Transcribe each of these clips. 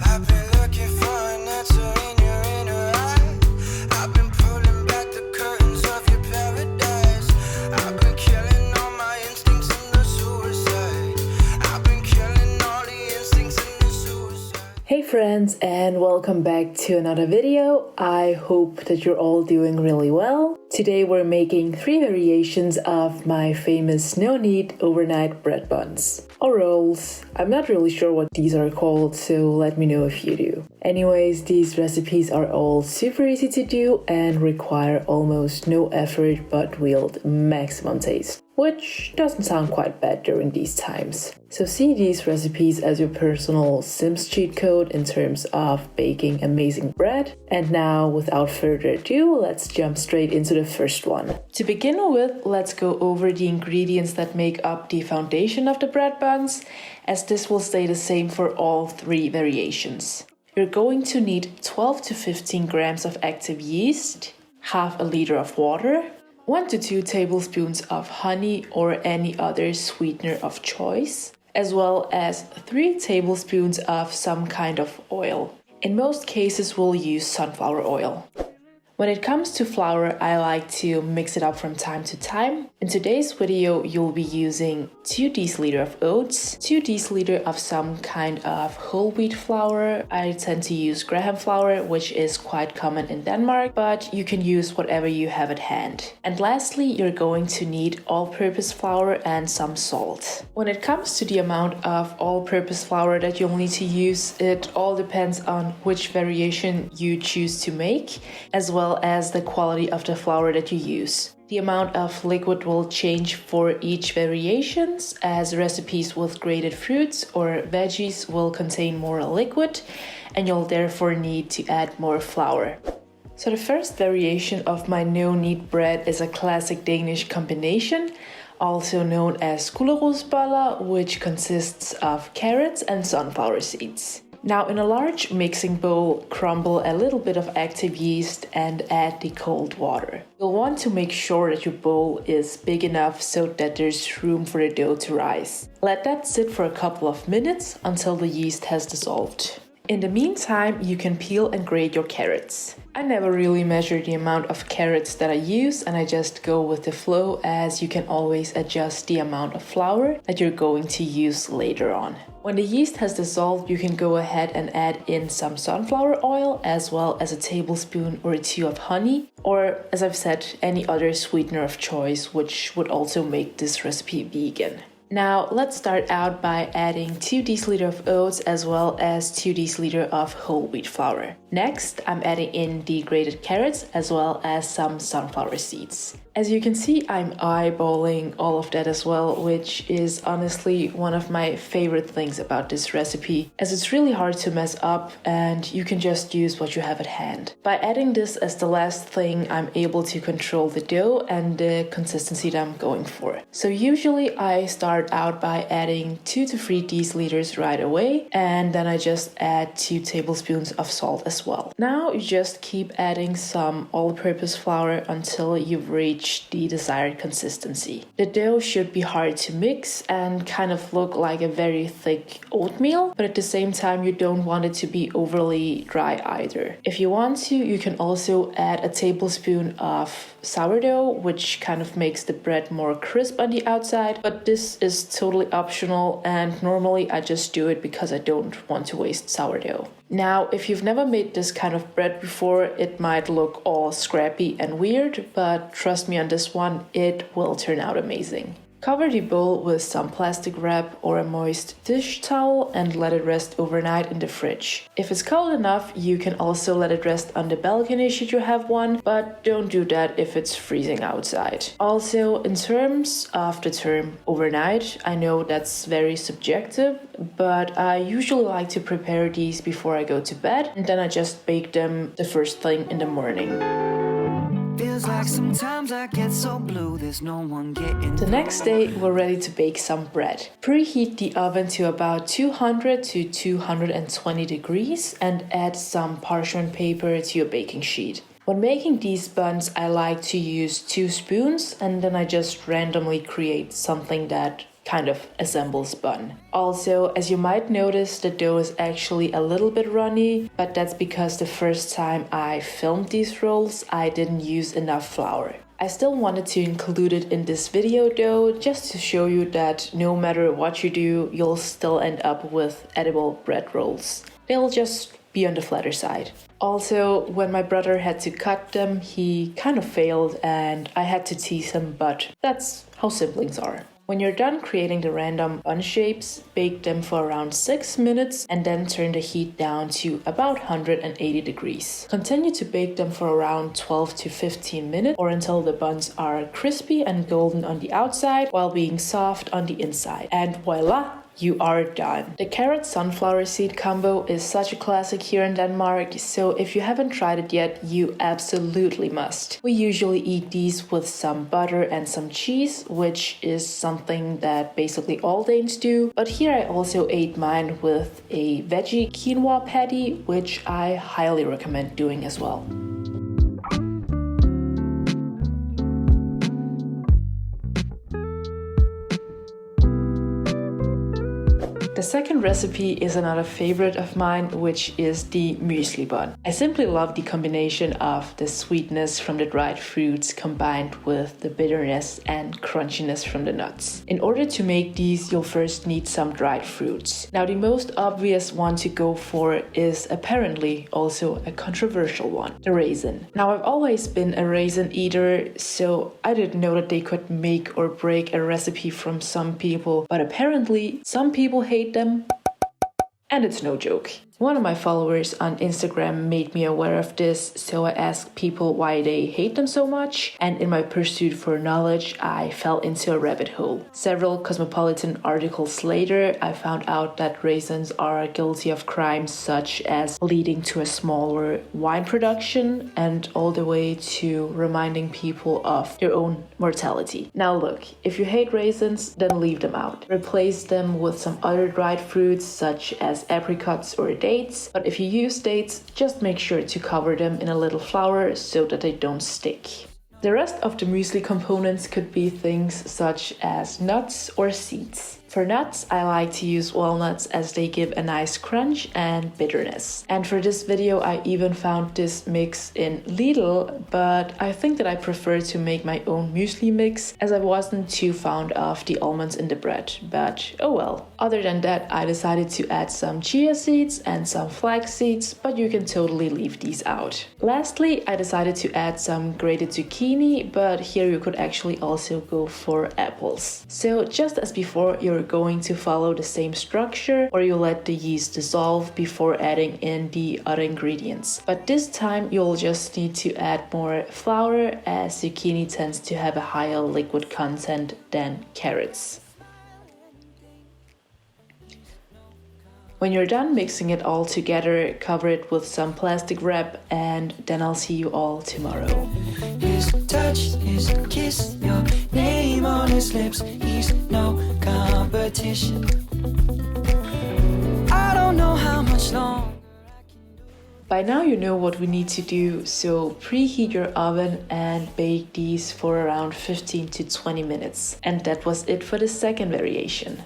I've been looking for an answer in your inner eye. I've been pulling back the curtains of your paradise. I've been killing all my instincts in the suicide. I've been killing all the instincts in the suicide. Hey friends, and welcome back to another video. I hope that you're all doing really well. Today we're making 3 variations of my famous no-knead overnight bread buns. Or rolls. I'm not really sure what these are called, so let me know if you do. Anyways, these recipes are all super easy to do and require almost no effort but wield maximum taste, which doesn't sound quite bad during these times. So see these recipes as your personal Sims cheat code in terms of baking amazing bread. And now, without further ado, let's jump straight into the first one. To begin with, let's go over the ingredients that make up the foundation of the bread buns, as this will stay the same for all 3 variations. You're going to need 12 to 15 grams of active yeast, half a liter of water, 1 to 2 tablespoons of honey or any other sweetener of choice, as well as 3 tablespoons of some kind of oil. In most cases, we'll use sunflower oil. When it comes to flour, I like to mix it up from time to time. In today's video, you'll be using 2 deciliter of oats, 2 deciliter of some kind of whole wheat flour. I tend to use graham flour, which is quite common in Denmark, but you can use whatever you have at hand. And lastly, you're going to need all-purpose flour and some salt. When it comes to the amount of all-purpose flour that you'll need to use, it all depends on which variation you choose to make, as well as the quality of the flour that you use. The amount of liquid will change for each variations, as recipes with grated fruits or veggies will contain more liquid, and you'll therefore need to add more flour. So the first variation of my no-knead bread is a classic Danish combination, also known as gulerodsboller, which consists of carrots and sunflower seeds. Now, in a large mixing bowl, crumble a little bit of active yeast and add the cold water. You'll want to make sure that your bowl is big enough so that there's room for the dough to rise. Let that sit for a couple of minutes until the yeast has dissolved. In the meantime, you can peel and grate your carrots. I never really measure the amount of carrots that I use, and I just go with the flow, as you can always adjust the amount of flour that you're going to use later on. When the yeast has dissolved, you can go ahead and add in some sunflower oil, as well as a tablespoon or 2 of honey, or as I've said, any other sweetener of choice, which would also make this recipe vegan. Now, let's start out by adding 2 deciliter of oats as well as 2 deciliter of whole wheat flour. Next, I'm adding in the grated carrots as well as some sunflower seeds. As you can see, I'm eyeballing all of that as well, which is honestly one of my favorite things about this recipe, as it's really hard to mess up and you can just use what you have at hand. By adding this as the last thing, I'm able to control the dough and the consistency that I'm going for. So usually I start out by adding 2 to 3 deciliters right away, and then I just add 2 tablespoons of salt as well. Now you just keep adding some all-purpose flour until you've reached the desired consistency. The dough should be hard to mix and kind of look like a very thick oatmeal, but at the same time you don't want it to be overly dry either. If you want to, you can also add a tablespoon of sourdough, which kind of makes the bread more crisp on the outside, but this is totally optional, and normally I just do it because I don't want to waste sourdough. Now, if you've never made this kind of bread before, it might look all scrappy and weird, but trust me on this one, it will turn out amazing. Cover the bowl with some plastic wrap or a moist dish towel and let it rest overnight in the fridge. If it's cold enough, you can also let it rest on the balcony should you have one, but don't do that if it's freezing outside. Also, in terms of the term overnight, I know that's very subjective, but I usually like to prepare these before I go to bed, and then I just bake them the first thing in the morning. Feels like sometimes I get so blue, there's no one getting. The next day, we're ready to bake some bread. Preheat the oven to about 200 to 220 degrees and add some parchment paper to your baking sheet. When making these buns, I like to use 2 spoons, and then I just randomly create something that kind of assembles bun. Also, as you might notice, the dough is actually a little bit runny, but that's because the first time I filmed these rolls, I didn't use enough flour. I still wanted to include it in this video though, just to show you that no matter what you do, you'll still end up with edible bread rolls. They'll just be on the flatter side. Also, when my brother had to cut them, he kind of failed and I had to tease him, but that's how siblings are. When you're done creating the random bun shapes, bake them for around 6 minutes and then turn the heat down to about 180 degrees. Continue to bake them for around 12 to 15 minutes or until the buns are crispy and golden on the outside while being soft on the inside. And voila! You are done. The carrot sunflower seed combo is such a classic here in Denmark, so if you haven't tried it yet, you absolutely must. We usually eat these with some butter and some cheese, which is something that basically all Danes do. But here I also ate mine with a veggie quinoa patty, which I highly recommend doing as well. The second recipe is another favorite of mine, which is the muesli bun. I simply love the combination of the sweetness from the dried fruits combined with the bitterness and crunchiness from the nuts. In order to make these, you'll first need some dried fruits. Now, the most obvious one to go for is apparently also a controversial one, the raisin. Now, I've always been a raisin eater, so I didn't know that they could make or break a recipe from some people, but apparently some people hate them, and it's no joke. One of my followers on Instagram made me aware of this, so I asked people why they hate them so much, and in my pursuit for knowledge, I fell into a rabbit hole. Several Cosmopolitan articles later, I found out that raisins are guilty of crimes such as leading to a smaller wine production and all the way to reminding people of their own mortality. Now look, if you hate raisins, then leave them out. Replace them with some other dried fruits such as apricots or dates, but if you use dates, just make sure to cover them in a little flour so that they don't stick. The rest of the muesli components could be things such as nuts or seeds. For nuts, I like to use walnuts as they give a nice crunch and bitterness. And for this video, I even found this mix in Lidl, but I think that I prefer to make my own muesli mix as I wasn't too fond of the almonds in the bread, but oh well. Other than that, I decided to add some chia seeds and some flax seeds, but you can totally leave these out. Lastly, I decided to add some grated zucchini, but here you could actually also go for apples. So just as before, you're going to follow the same structure where you let the yeast dissolve before adding in the other ingredients. But this time you'll just need to add more flour as zucchini tends to have a higher liquid content than carrots. When you're done mixing it all together, cover it with some plastic wrap and then I'll see you all tomorrow. His touch, his kiss, your name on his lips, he's no competition. I don't know how much longer. By now you know what we need to do, so preheat your oven and bake these for around 15 to 20 minutes. And that was it for the second variation.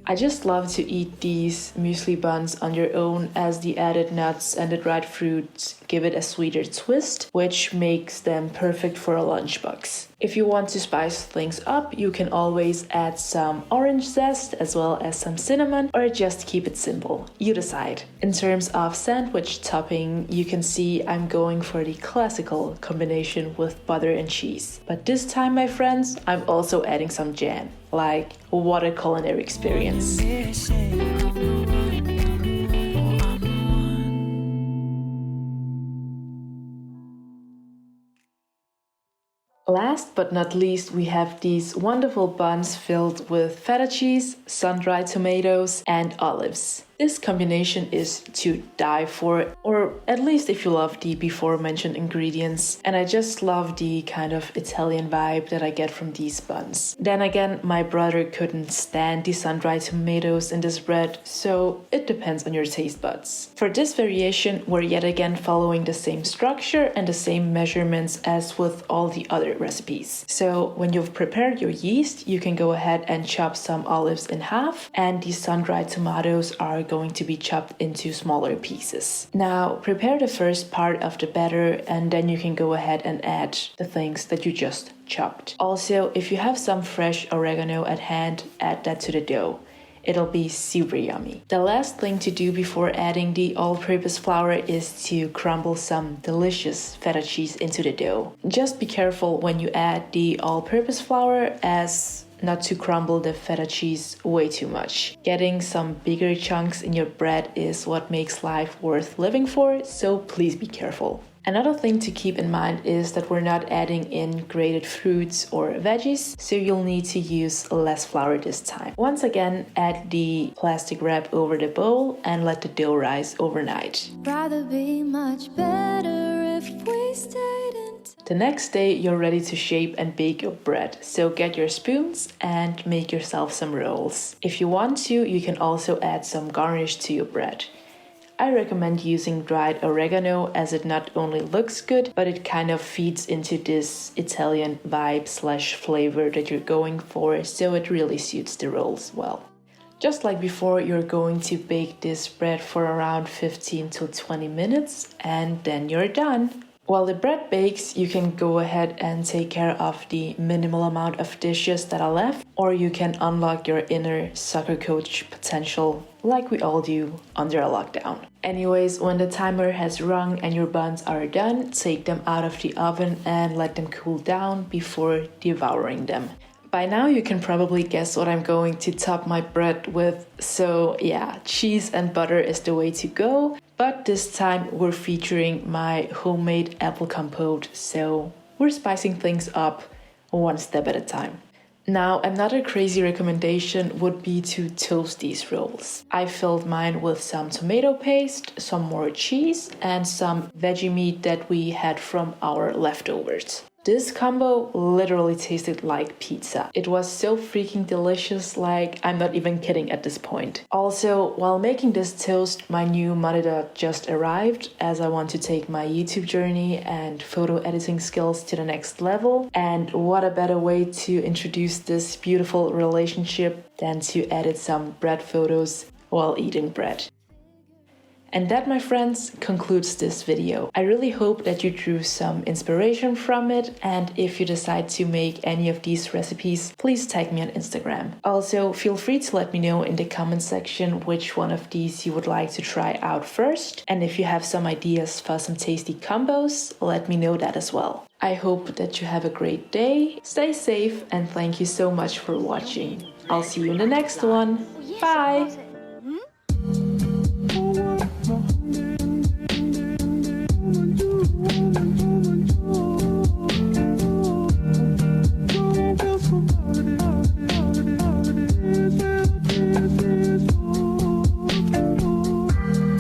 I just love to eat these muesli buns on your own as the added nuts and the dried fruits give it a sweeter twist, which makes them perfect for a lunchbox. If you want to spice things up, you can always add some orange zest as well as some cinnamon, or just keep it simple. You decide. In terms of sandwich topping, you can see I'm going for the classical combination with butter and cheese. But this time, my friends, I'm also adding some jam. Like, what a culinary experience. Last but not least, we have these wonderful buns filled with feta cheese, sun-dried tomatoes, and olives. This combination is to die for, or at least if you love the before mentioned ingredients, and I just love the kind of Italian vibe that I get from these buns. Then again, my brother couldn't stand the sun-dried tomatoes in this bread, so it depends on your taste buds. For this variation, we're yet again following the same structure and the same measurements as with all the other recipes. So when you've prepared your yeast, you can go ahead and chop some olives in half, and the sun-dried tomatoes are going to be chopped into smaller pieces. Now prepare the first part of the batter, and then you can go ahead and add the things that you just chopped. Also, if you have some fresh oregano at hand, add that to the dough. It'll be super yummy. The last thing to do before adding the all-purpose flour is to crumble some delicious feta cheese into the dough. Just be careful when you add the all-purpose flour as not to crumble the feta cheese way too much. Getting some bigger chunks in your bread is what makes life worth living for, so please be careful. Another thing to keep in mind is that we're not adding in grated fruits or veggies, so you'll need to use less flour this time. Once again, add the plastic wrap over the bowl and let the dough rise overnight. Rather be much better if we stayed in. The next day, you're ready to shape and bake your bread, so get your spoons and make yourself some rolls. If you want to, you can also add some garnish to your bread. I recommend using dried oregano as it not only looks good, but it kind of feeds into this Italian vibe / flavor that you're going for, so it really suits the rolls well. Just like before, you're going to bake this bread for around 15 to 20 minutes, and then you're done. While the bread bakes, you can go ahead and take care of the minimal amount of dishes that are left, or you can unlock your inner soccer coach potential like we all do under a lockdown. Anyways, when the timer has rung and your buns are done, take them out of the oven and let them cool down before devouring them. By now you can probably guess what I'm going to top my bread with, so yeah, cheese and butter is the way to go. But this time we're featuring my homemade apple compote, so we're spicing things up one step at a time. Now, another crazy recommendation would be to toast these rolls. I filled mine with some tomato paste, some more cheese, and some veggie meat that we had from our leftovers. This combo literally tasted like pizza. It was so freaking delicious, like I'm not even kidding at this point. Also, while making this toast, my new monitor just arrived as I want to take my YouTube journey and photo editing skills to the next level. And what a better way to introduce this beautiful relationship than to edit some bread photos while eating bread. And that, my friends, concludes this video. I really hope that you drew some inspiration from it, and if you decide to make any of these recipes, please tag me on Instagram. Also, feel free to let me know in the comment section which one of these you would like to try out first, and if you have some ideas for some tasty combos, let me know that as well. I hope that you have a great day, stay safe, and thank you so much for watching. I'll see you in the next one. Bye!